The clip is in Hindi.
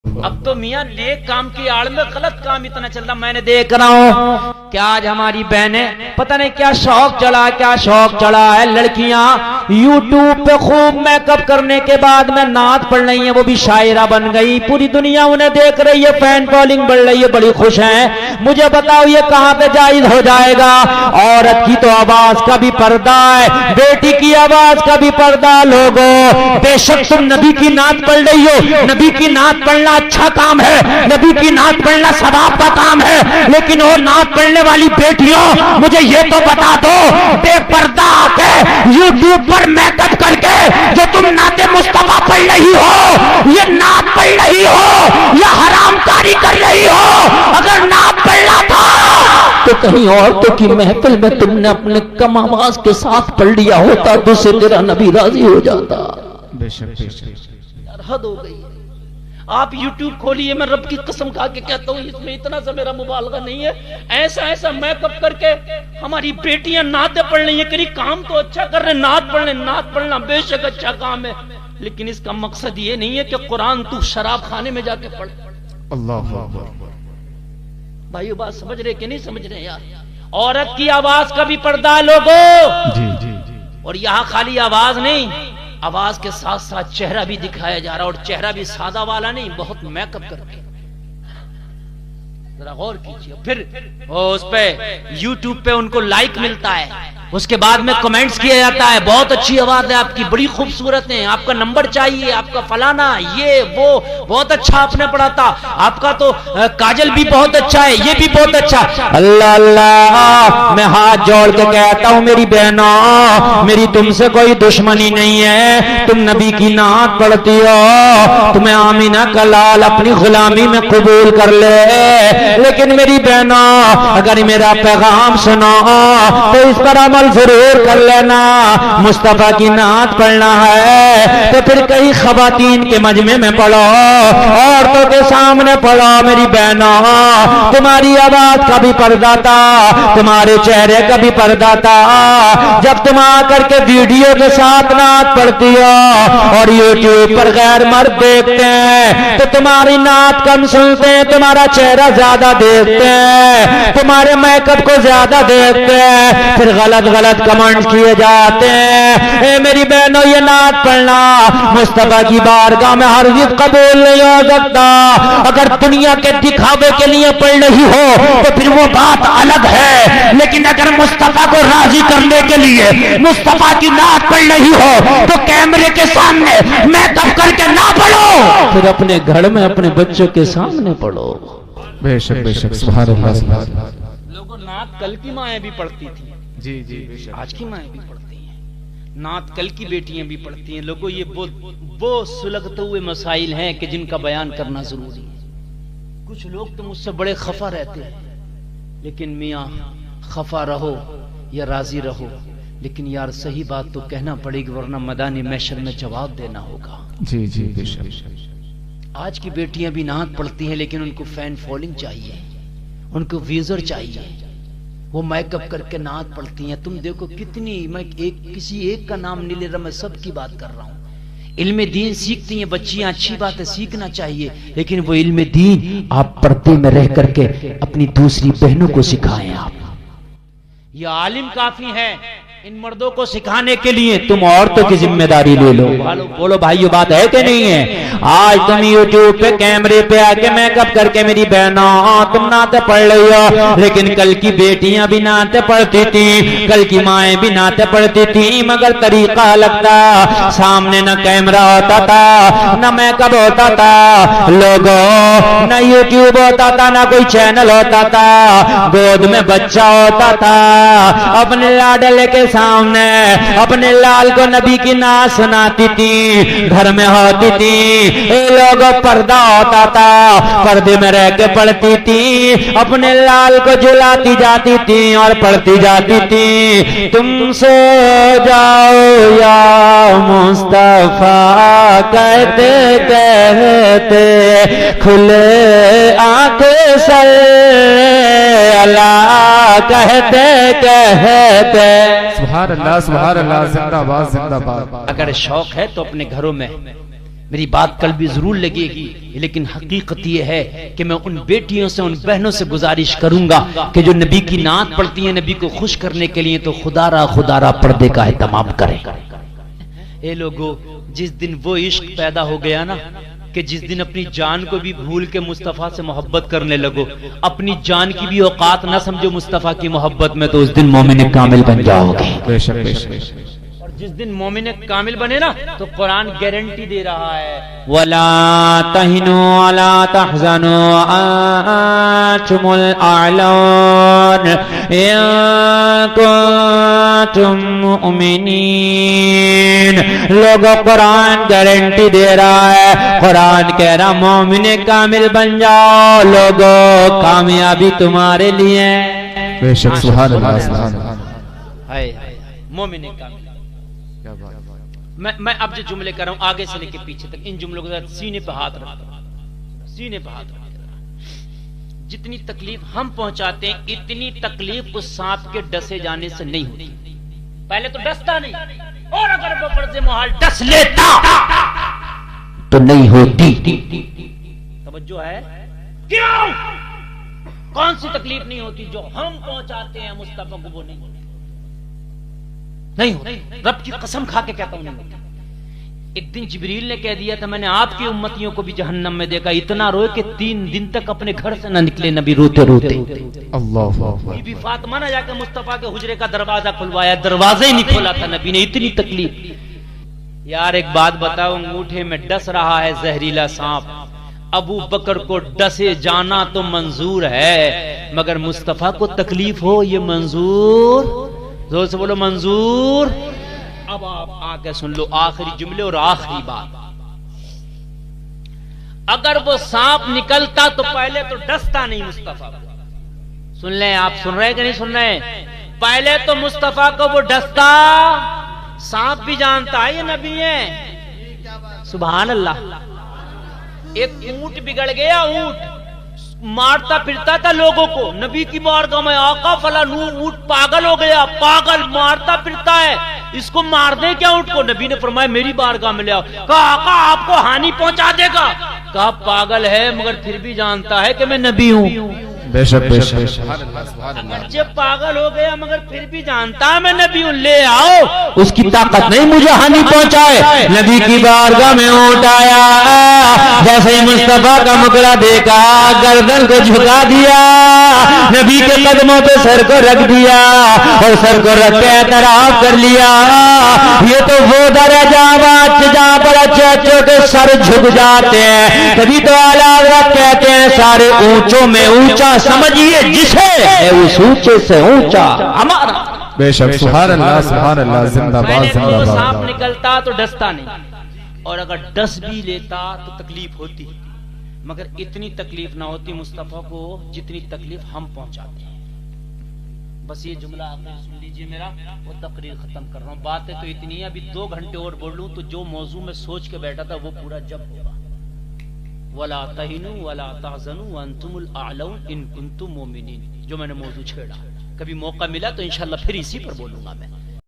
अब तो मियाँ नेक काम की आड़ में गलत काम इतना चल रहा। मैंने देख रहा हूँ कि आज हमारी बहनें पता नहीं क्या शौक चढ़ा है। लड़कियां यूट्यूब पे खूब मेकअप करने के बाद में नात पढ़ रही है, वो भी शायरा बन गई। पूरी दुनिया उन्हें देख रही है, फैन फॉलोइंग बढ़ रही है, बड़ी खुश हैं। मुझे बताओ ये कहाँ पे जायज हो जाएगा? औरत की तो आवाज का भी पर्दा है, बेटी की आवाज का भी पर्दा। लोगों, बेशक तुम नबी की नात पढ़ रही हो, नबी की नात पढ़ना अच्छा काम है, नबी की नात पढ़ना सवाब का काम है, लेकिन वो नात पढ़ने वाली बेटियों, मुझे ये तो बता दो, बेपर्दा आके यूट्यूब पर मेकअप करके जो तुम नाते मुस्तफा पढ़ रही हो, ये नात पढ़ रही हो या हरामकारी कर रही हो? अगर नात पढ़ना था तो कहीं औरतों की महफिल में तुमने अपने कम आवाज के साथ पढ़ लिया होता तो से तेरा नबी राजी हो जाता। बेशक बेशक हद हो गई। आप YouTube खोलिए, मैं रब की कसम खा के कहता हूँ, इसमें इतना सा मेरा मुबालगा नहीं है। ऐसा मेकअप करके हमारी बेटियां नाते पढ़ रही है। कहीं काम तो अच्छा कर रहे, नात पढ़ना बेशक अच्छा काम है, लेकिन इसका मकसद ये नहीं है कि कुरान तू शराब खाने में जाके पढ़। अल्लाह अल्लाह। भाइयों बात समझ रहे कि नहीं समझ रहे यार? औरत की आवाज का भी पर्दा है लोगों। जी जी जी। और यहाँ खाली आवाज नहीं, आवाज के साथ साथ चेहरा भी दिखाया जा रहा, और चेहरा भी सादा वाला नहीं, बहुत मेकअप करके। जरा गौर कीजिए। फिर उस पे YouTube पे उनको लाइक मिलता है, उसके बाद में कमेंट्स किया जाता है, बहुत अच्छी आवाज है आपकी, बड़ी खूबसूरत है, आपका नंबर चाहिए, आपका फलाना, ये वो, बहुत अच्छा आपने पढ़ा था, आपका तो काजल भी बहुत अच्छा है, ये भी बहुत अच्छा। अल्लाह अल्लाह, मैं हाथ जोड़ के कहता हूँ मेरी बहनों, मेरी तुमसे कोई दुश्मनी नहीं है, तुम नबी की नात पढ़ती हो, तुम्हें आमीना का लाल अपनी गुलामी में कबूल कर ले, लेकिन मेरी बहनों अगर मेरा पैगाम सुनो तो इस पर अमल जरूर कर लेना। मुस्तफा की नात पढ़ना है तो फिर कई खवातीन के मजमे में पढ़ो, औरतों के सामने पढ़ो। मेरी बहनों, तुम्हारी आवाज का भी पर्दा था, तुम्हारे चेहरे का भी पर्दा था। जब तुम आकर के वीडियो के साथ नात पढ़ती हो और यूट्यूब पर गैर मर्द देखते हैं तो तुम्हारी नात कम सुनते हैं, तुम्हारा चेहरा ज्यादा देखते हैं, तुम्हारे मेकअप को ज्यादा देखते हैं, फिर गलत कमेंट किए जाते हैं। ए मेरी बहनों, ये नात पढ़ना मुस्तफा की बारगाह में हरगिज़ कबूल नहीं हो सकता। अगर दुनिया के दिखावे के लिए पढ़ रही हो तो फिर वो बात अलग है, लेकिन अगर मुस्तफा को राजी करने के लिए मुस्तफा की नात पढ़ रही हो तो कैमरे के सामने मेकअप करके ना पढ़ो, फिर अपने घर में अपने बच्चों के सामने पढ़ो। बेशक बेशक। सुभान अल्लाह सुभान अल्लाह। लोगों, नात कल की माएँ भी पढ़ती थी, जी जी बेशक। आज की माएँ भी पढ़ती हैं, नात कल की बेटियां भी पढ़ती हैं। लोगों, ये वो सुलगते हुए मसाइल हैं कि जिनका बयान करना जरूरी है। कुछ लोग तो मुझसे बड़े खफा रहते हैं, लेकिन मियाँ खफा रहो या राजी रहो, लेकिन यार सही बात तो कहना पड़ेगी, वरना मैदानी महशर में जवाब देना होगा। जी जी बेशक। आज की बेटियां भी नात पढ़ती हैं, लेकिन उनको फैन फॉलोइंग चाहिए, उनको व्यूजर चाहिए, वो मेकअप करके नात पढ़ती हैं। तुम देखो कितनी, मैं किसी एक का नाम नहीं ले रहा, मैं सबकी बात कर रहा हूँ। इल्मे दीन सीखती हैं बच्चियां, अच्छी बात है, सीखना चाहिए, लेकिन वो इल्मे दीन आप पर्दे में रह करके अपनी दूसरी बहनों को सिखाएं। आप ये आलिम काफी है इन मर्दों को सिखाने के लिए, तुम औरतों की जिम्मेदारी ले लो। बोलो भाइयों, बात है कि नहीं है? आज तुम यूट्यूब पे कैमरे पे आके मेकअप करके मेरी बहनों तुम नाते पढ़ रही हो, लेकिन कल की बेटियां भी नाते पढ़ती थी, कल की माएँ भी नाते पढ़ती थी, मगर तरीका अलग था। सामने न कैमरा होता था, न मेकअप होता था, लोगों न यूट्यूब होता था, न कोई चैनल होता था, गोद में बच्चा होता था, अपने लाडले के सामने अपने लाल को नबी की नात सुनाती थी, घर में होती थी, लोगों पर्दा होता था, पर्दे में रह के पढ़ती थी, अपने लाल को झुलाती जाती थी और पढ़ती जाती थी। तुम सो जाओ या मुस्तफा कहते कहते, खुले आंखें सल्ले अला कहते कहते। सुभान अल्लाह सुभान अल्लाह। जिंदाबाद जिंदाबाद। अगर शौक है तो अपने घरों में मेरी बात कल भी जरूर लगेगी, लेकिन हकीकत यह है कि मैं उन बेटियों से, उन बहनों से गुजारिश करूंगा कि जो नबी की नात पढ़ती हैं नबी को खुश करने के लिए, तो खुदारा पर्दे का एहतमाम करें। ए लोगों, जिस दिन वो इश्क पैदा हो गया ना कि जिस दिन अपनी जान को भी भूल के मुस्तफा से मोहब्बत करने लगो, अपनी जान की भी औकात ना समझो मुस्तफा की मोहब्बत में, तो उस दिन मोमिन कामिल बन जाओगे। बेशक बेशक। और जिस दिन मोमिन कामिल बने ना, तो कुरान गारंटी दे रहा है, वला तहिनु वला तहज़नु अंतुमुल अअलौन इन कुंतुम मुमिनीन। लोगों, कुरान गारंटी दे रहा है, कुरान कह रहा मोमिन कामिल बन जाओ लोगों, कामयाबी तुम्हारे लिए। बेशक सुभान अल्लाह सुभान अल्लाह। हाय मोमिन कामिल। मैं अब जो जुमले कर रहा हूं आगे से लेके पीछे तक, इन जुमलों के साथ सीने पे हाथ रख, सीने पे हाथ रख। जितनी तकलीफ हम पहुंचाते हैं, इतनी तकलीफ उस सांप के डसे जाने से नहीं होती। पहले तो डसता नहीं, और अगर वो पर्दे मोहाल डस लेता तो नहीं होती। तवज्जो है? क्यों? कौन सी तकलीफ नहीं होती जो हम पहुंचाते हैं मुस्तफा को, वो नहीं होती। नहीं होती, रब की कसम खा के कहता हूं नहीं होती। एक दिन जिब्रील ने कह दिया था, मैंने आपकी उम्मतियों को भी जहन्नम में देखा, इतना रोए कि 3 दिन तक अपने घर से न निकले नबी, रोते रोते। अल्लाह। बीबी फातिमा ने जाकर मुस्तफा के हुजरे का दरवाजा खुलवाया, दरवाजा ही नहीं खोला था नबी ने, इतनी तकलीफ। यार एक बात बताओ, अंगूठे में डस रहा है जहरीला सांप, अबू बकर को डसे जाना तो मंजूर है, मगर मुस्तफा को तकलीफ हो ये मंजूर? जोर से बोलो मंजूर। अब आप आके सुन लो आखिरी जुमले और आखिरी बात। अगर वो सांप निकलता तो पहले तो डसता नहीं मुस्तफा को। सुन ले, आप सुन रहे हैं कि नहीं सुन रहे? पहले तो मुस्तफा को वो डसता, सांप भी जानता है ये नबी है। सुभान अल्लाह। एक ऊंट बिगड़ गया, ऊंट मारता फिरता था लोगों को, नबी की बारगाह में आका फला ऊंट पागल हो गया, पागल मारता फिरता है, इसको मार दे क्या ऊंट को? नबी ने फरमाया मेरी बारगाह में ले आओ। कहा आका आपको हानि पहुंचा देगा। कहा पागल है मगर फिर भी जानता है कि मैं नबी हूं। बेशक बेशक। अगरचे पागल हो गया मगर फिर भी जानता है मैं नबी हूं, ले आओ, उसकी ताकत नहीं मुझे हानि पहुंचाए। नबी की बारगाह में ऊंट आया, जैसे ही मुस्तफा का मुकरा देखा, गर्दन को झुका दिया, नबी के कदमों पे सर को रख दिया और सर को रख के एतराफ कर लिया। ये तो वो दर्जा जहां पर अच्छे अच्छे के सर झुक जाते हैं, तभी तो आला कहते हैं सारे ऊंचों में ऊंचा समझिए जिसे उस ऊंचे से ऊंचा हमारा। बेशक सुभान अल्लाह सुभान अल्लाह। जिंदाबाद जिंदाबाद। सांप निकलता तो डसता नहीं, और अगर डस भी लेता तो तकलीफ होती, मगर इतनी तकलीफ ना होती मुस्तफा को जितनी तकलीफ हम पहुंचाते हैं। बस ये जुमला आपने सुन लीजिए मेरा, वो तकरीर खत्म कर रहा हूं। बातें तो इतनी है, अभी 2 घंटे और बोल लूं तो जो मौजू में सोच के बैठा था वो पूरा जब होगा। वला तहिनु वला तहज़नु वअंतुमुल अअलौन इन कुंतुम मुमिनीन, जो मैंने मौजू छेड़ा। कभी मौका मिला तो इंशाल्लाह फिर इसी पर बोलूंगा मैं।